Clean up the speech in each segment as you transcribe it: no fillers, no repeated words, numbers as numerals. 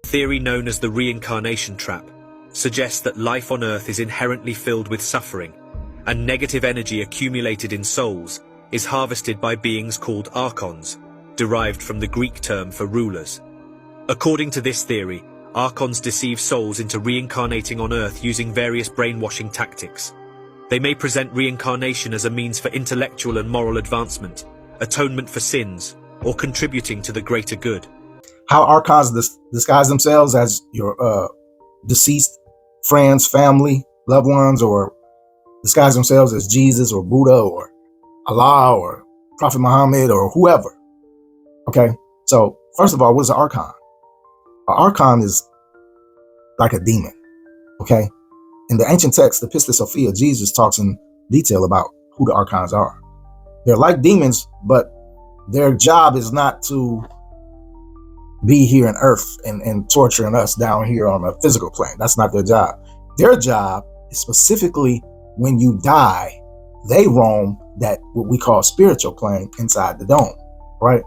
theory known as the reincarnation trap suggests that life on Earth is inherently filled with suffering, and negative energy accumulated in souls is harvested by beings called archons, derived from the Greek term for rulers. According to this theory, archons deceive souls into reincarnating on Earth using various brainwashing tactics. They may present reincarnation as a means for intellectual and moral advancement, atonement for sins, or contributing to the greater good. How archons disguise themselves as your deceased friends, family, loved ones, or disguise themselves as Jesus or Buddha or Allah or Prophet Muhammad or whoever. Okay, so first of all, what is an archon? An archon is like a demon. Okay, in the ancient text, the Pistis Sophia, Jesus talks in detail about who the archons are. They're like demons, but their job is not to be here on earth and torturing us down here on a physical plane. That's not their job. Their job is specifically when you die, they roam that what we call spiritual plane inside the dome, right?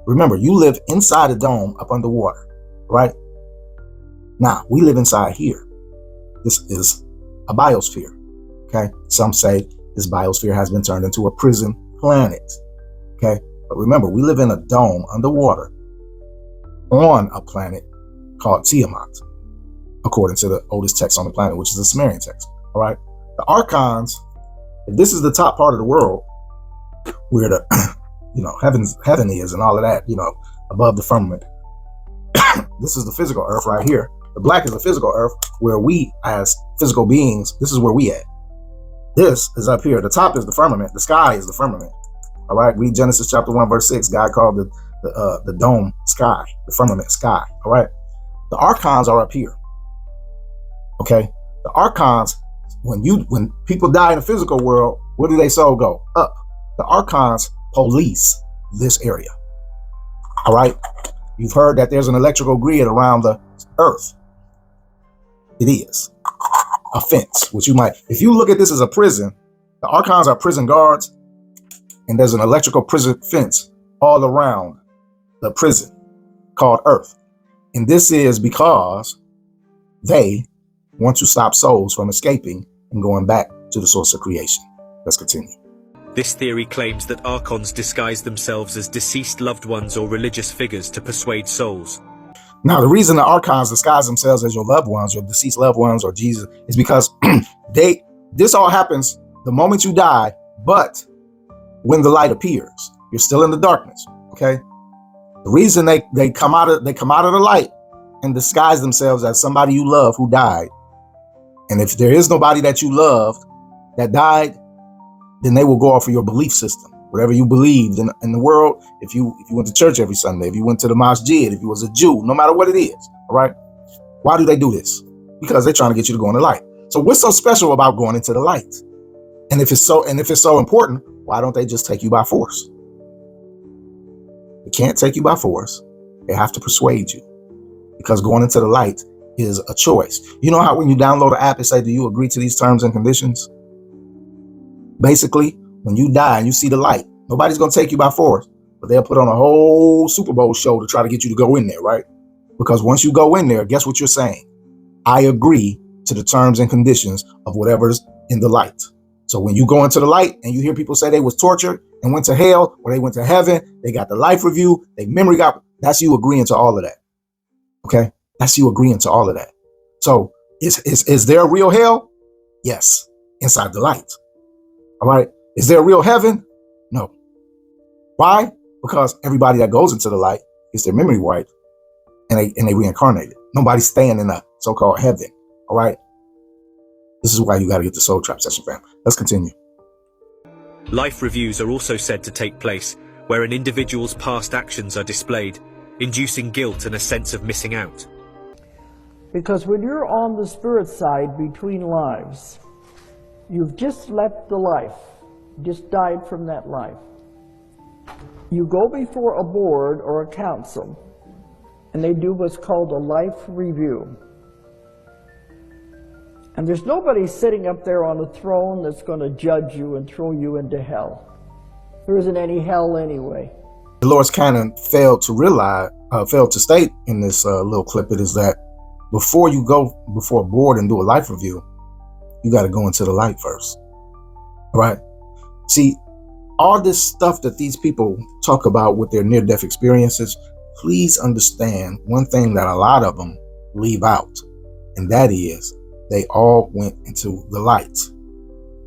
Remember, you live inside the dome up underwater, right? Now, we live inside here. This is a biosphere, okay? Some say this biosphere has been turned into a prison planet, okay? But remember, we live in a dome underwater on a planet called Tiamat, according to the oldest text on the planet, which is the Sumerian text, all right? The archons, if this is the top part of the world, where the, heaven is and all of that, above the firmament. This is the physical earth right here. The black is the physical earth, where we as physical beings, this is where we at. This is up here. The top is the firmament. The sky is the firmament. All right. Read Genesis chapter 1, verse 6. God called the dome sky, the firmament sky. All right. The archons are up here. Okay. The archons, when people die in the physical world, where do they soul go? Up. The archons police this area. All right. You've heard that there's an electrical grid around the earth. It is a fence, which you might, if you look at this as a prison, the archons are prison guards, and there's an electrical prison fence all around the prison called Earth. And this is because they want to stop souls from escaping and going back to the source of creation. Let's continue. This theory claims that archons disguise themselves as deceased loved ones or religious figures to persuade souls. Now, the reason the archons disguise themselves as your loved ones, your deceased loved ones, or Jesus, is because this all happens the moment you die, but when the light appears, you're still in the darkness. Okay. The reason they come out of the light and disguise themselves as somebody you love who died. And if there is nobody that you loved that died, then they will go off of your belief system. Whatever you believed in the world, if you went to church every Sunday, if you went to the masjid, if you was a Jew, no matter what it is, all right? Why do they do this? Because they're trying to get you to go in the light. So what's so special about going into the light? And if it's so important, why don't they just take you by force? They can't take you by force. They have to persuade you, because going into the light is a choice. You know how when you download an app, it say, do you agree to these terms and conditions? Basically, when you die and you see the light, nobody's going to take you by force, but they'll put on a whole Super Bowl show to try to get you to go in there, right? Because once you go in there, guess what you're saying? I agree to the terms and conditions of whatever's in the light. So when you go into the light and you hear people say they was tortured and went to hell, or they went to heaven, they got the life review, they memory got, that's you agreeing to all of that. Okay? That's you agreeing to all of that. So is there a real hell? Yes, inside the light. All right. Is there a real heaven? No. Why? Because everybody that goes into the light gets their memory wiped and they reincarnated. Nobody's staying in a so-called heaven. All right. This is why you got to get the Soul Trap session, fam. Let's continue. Life reviews are also said to take place where an individual's past actions are displayed, inducing guilt and a sense of missing out. Because when you're on the spirit side between lives, you've just left the life, just died from that life. You go before a board or a council, and they do what's called a life review. And there's nobody sitting up there on a throne that's going to judge you and throw you into hell. There isn't any hell anyway. the Lord's canon failed to state in this little clip, it is that before you go before a board and do a life review, you got to go into the light first. All right. See, all this stuff that these people talk about with their near-death experiences, please understand one thing that a lot of them leave out, and that is they all went into the light.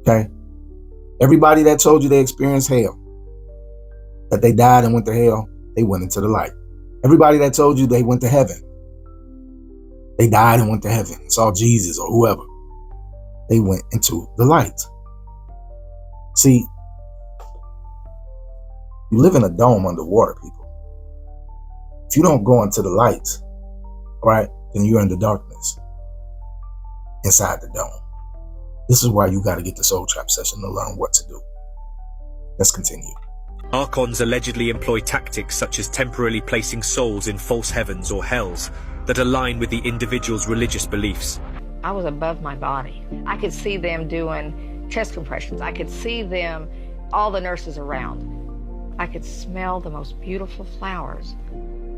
Okay. Everybody that told you they experienced hell, that they died and went to hell, they went into the light. Everybody that told you they went to heaven, they died and went to heaven, saw Jesus or whoever, they went into the light. See, you live in a dome underwater, people. If you don't go into the light, right, then you're in the darkness inside the dome. This is why you got to get the soul trap session to learn what to do. Let's continue. Archons allegedly employ tactics such as temporarily placing souls in false heavens or hells that align with the individual's religious beliefs. I was above my body. I could see them doing chest compressions. I could see them, all the nurses around. I could smell the most beautiful flowers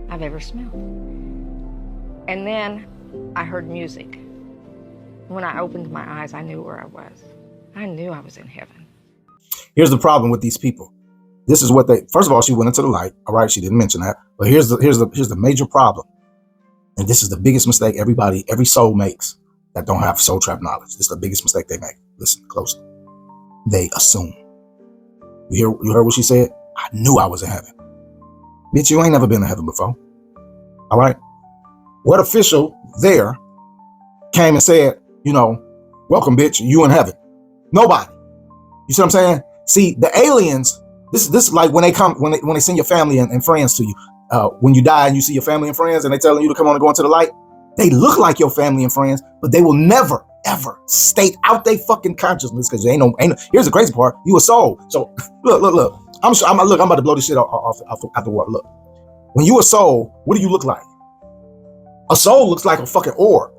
I've ever smelled. And then I heard music. When I opened my eyes, I knew where I was. I knew I was in heaven. Here's the problem with these people. This is what they, first of all, she went into the light. All right, she didn't mention that. But here's the major problem. And this is the biggest mistake every soul makes that don't have soul trap knowledge. This is the biggest mistake they make. Listen closely. They assume. You heard what she said? I knew I was in heaven. Bitch, you ain't never been in heaven before. All right? What official there came and said, welcome, bitch, you in heaven? Nobody. You see what I'm saying? See, the aliens, this is like when they send your family and friends to you. When you die and you see your family and friends and they telling you to come on and go into the light, they look like your family and friends, but they will never, ever state out their fucking consciousness because ain't no. Here's the crazy part: you a soul. So look. I'm about to blow this shit off the water. Look, when you a soul, what do you look like? A soul looks like a fucking orb,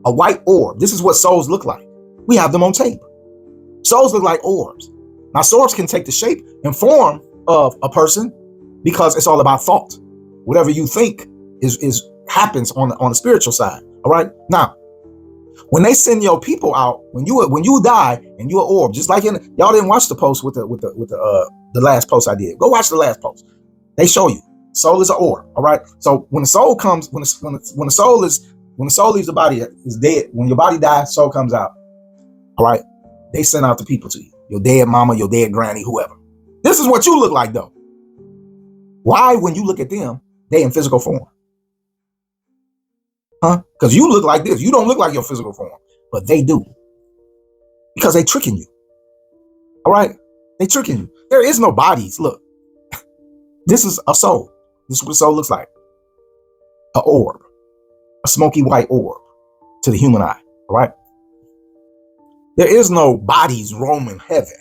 a white orb. This is what souls look like. We have them on tape. Souls look like orbs. Now, souls can take the shape and form of a person because it's all about thought. Whatever you think is happens on the spiritual side. All right. Now, when they send your people out, when you die and you're an orb, just like y'all didn't watch the post with the last post I did. Go watch the last post. They show you soul is an orb. All right. So when the soul comes, when the soul leaves the body, is dead. When your body dies, soul comes out. All right. They send out the people to you. Your dead mama, your dead granny, whoever. This is what you look like, though. Why, when you look at them, they in physical form? Huh? Because you look like this. You don't look like your physical form, but they do. Because they tricking you. All right? They tricking you. There is no bodies. Look. This is a soul. This is what a soul looks like. An orb. A smoky white orb to the human eye. All right? There is no bodies roaming heaven.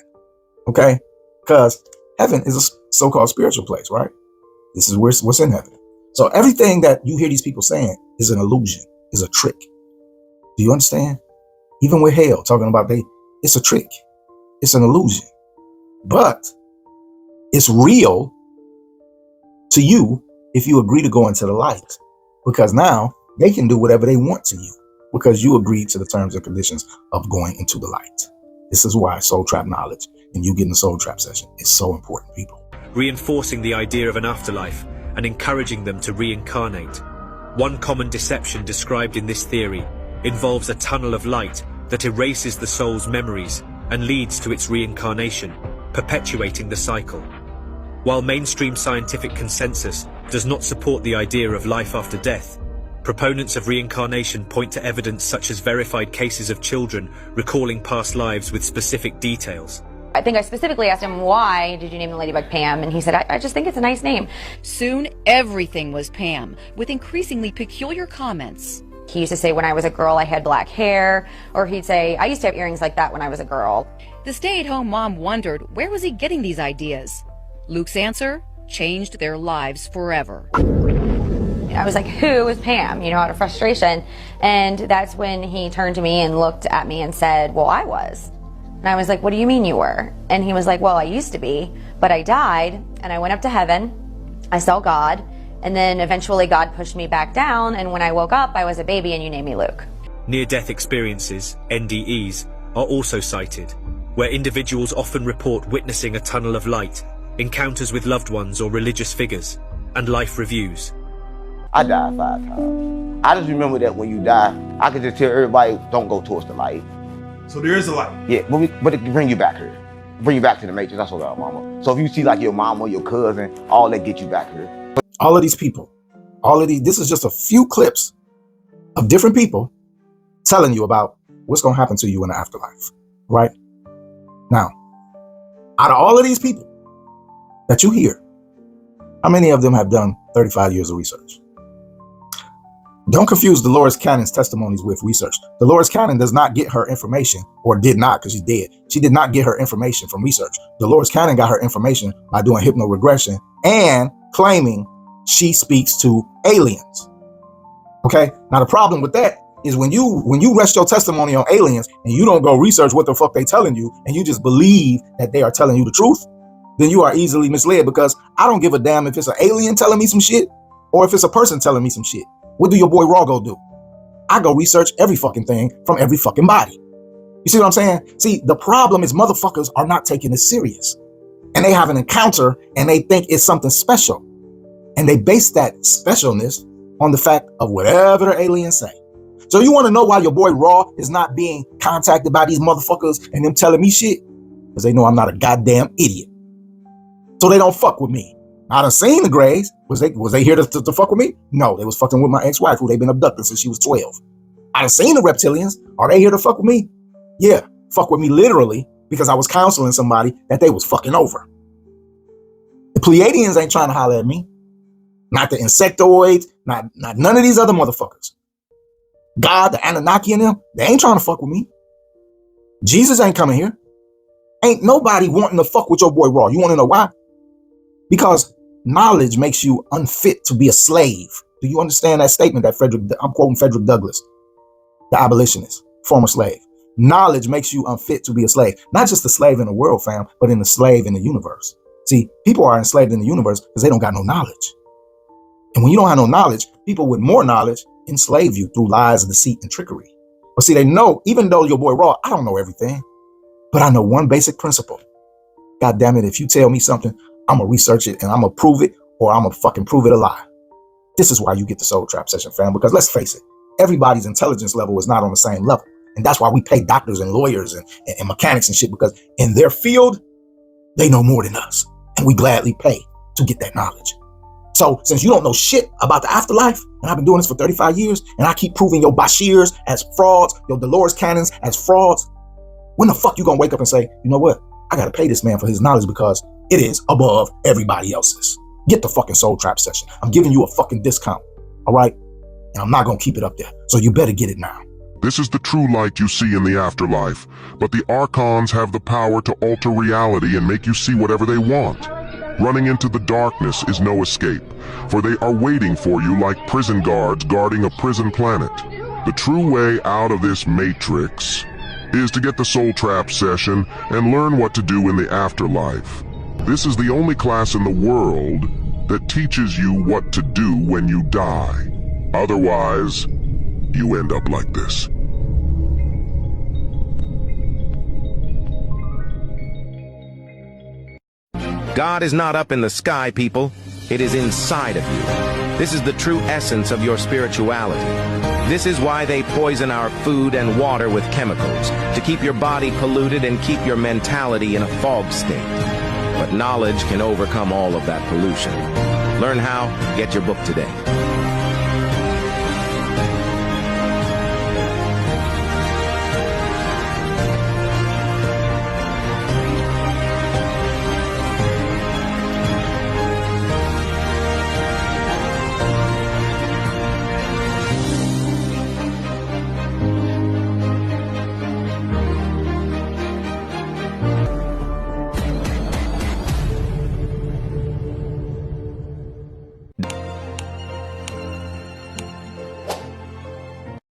Okay? Because heaven is a so-called spiritual place, right? This is what's in heaven. So everything that you hear these people saying is an illusion, is a trick. Do you understand? Even with hell, talking about it's a trick. It's an illusion. But it's real to you if you agree to go into the light. Because now they can do whatever they want to you because you agreed to the terms and conditions of going into the light. This is why soul trap knowledge and you getting the soul trap session is so important, people. Reinforcing the idea of an afterlife and encouraging them to reincarnate. One common deception described in this theory involves a tunnel of light that erases the soul's memories and leads to its reincarnation, perpetuating the cycle. While mainstream scientific consensus does not support the idea of life after death, proponents of reincarnation point to evidence such as verified cases of children recalling past lives with specific details. I think I specifically asked him, why did you name the ladybug Pam? And he said, I just think it's a nice name. Soon, everything was Pam, with increasingly peculiar comments. He used to say when I was a girl, I had black hair, or he'd say, I used to have earrings like that when I was a girl. The stay-at-home mom wondered, where was he getting these ideas? Luke's answer changed their lives forever. I was like, who is Pam? Out of frustration. And that's when he turned to me and looked at me and said, well, I was. And I was like, what do you mean you were? And he was like, well, I used to be, but I died and I went up to heaven I saw God, and then eventually God pushed me back down, and when I woke up, I was a baby and you named me Luke. Near-death experiences, NDEs, are also cited, where individuals often report witnessing a tunnel of light, encounters with loved ones or religious figures, and life reviews. I died 5 times. I just remember that when you die, I could just tell everybody, don't go towards the light. So there is a light? Yeah, but it can bring you back here. Bring you back to the matrix. That's what our mama. So if you see like your mama, your cousin, all that get you back here. All of these people, this is just a few clips of different people telling you about what's going to happen to you in the afterlife, right? Now, out of all of these people that you hear, how many of them have done 35 years of research? Don't confuse Dolores Cannon's testimonies with research. Dolores Cannon does not get her information, or did not, because she's dead. She did not get her information from research. Dolores Cannon got her information by doing hypnoregression and claiming she speaks to aliens. Okay? Now the problem with that is when you rest your testimony on aliens and you don't go research what the fuck they telling you, and you just believe that they are telling you the truth, then you are easily misled, because I don't give a damn if it's an alien telling me some shit or if it's a person telling me some shit. What do your boy Raw go do? I go research every fucking thing from every fucking body. You see what I'm saying? See, the problem is motherfuckers are not taking this serious. And they have an encounter and they think it's something special. And they base that specialness on the fact of whatever the aliens say. So you want to know why your boy Raw is not being contacted by these motherfuckers and them telling me shit? Because they know I'm not a goddamn idiot. So they don't fuck with me. I done seen the Greys. Was they here to fuck with me? No, they was fucking with my ex-wife, who they've been abducting since she was 12. I done seen the reptilians. Are they here to fuck with me? Yeah, fuck with me literally, because I was counseling somebody that they was fucking over. The Pleiadians ain't trying to holler at me. Not the insectoids, not none of these other motherfuckers. God, the Anunnaki and them, they ain't trying to fuck with me. Jesus ain't coming here. Ain't nobody wanting to fuck with your boy Raw. You want to know why? Because knowledge makes you unfit to be a slave. Do you understand that statement that I'm quoting Frederick Douglass, the abolitionist, former slave. Knowledge makes you unfit to be a slave. Not just a slave in the world, fam, but in the slave in the universe. See, people are enslaved in the universe because they don't got no knowledge. And when you don't have no knowledge, people with more knowledge enslave you through lies, deceit, and trickery. But see, they know, even though your boy Raw, I don't know everything, but I know one basic principle. God damn it, if you tell me something, I'm gonna research it and I'm gonna prove it, or I'm gonna fucking prove it a lie. This is why you get the Soul Trap Session, fam, because let's face it, everybody's intelligence level is not on the same level. And that's why we pay doctors and lawyers and mechanics and shit, because in their field, they know more than us. And we gladly pay to get that knowledge. So since you don't know shit about the afterlife, and I've been doing this for 35 years, and I keep proving your Bashirs as frauds, your Dolores Cannons as frauds, when the fuck you gonna wake up and say, you know what? I gotta pay this man for his knowledge because it is above everybody else's. Get the fucking Soul Trap Session. I'm giving you a fucking discount, all right? And I'm not gonna keep it up there, so you better get it now. This is the true light you see in the afterlife, but the archons have the power to alter reality and make you see whatever they want. Running into the darkness is no escape, for they are waiting for you like prison guards guarding a prison planet. The true way out of this matrix is to get the Soul Trap Session and learn what to do in the afterlife. This is the only class in the world that teaches you what to do when you die. Otherwise, you end up like this. God is not up in the sky, people. It is inside of you. This is the true essence of your spirituality. This is why they poison our food and water with chemicals, to keep your body polluted and keep your mentality in a fog state. But knowledge can overcome all of that pollution. Learn how, get your book today.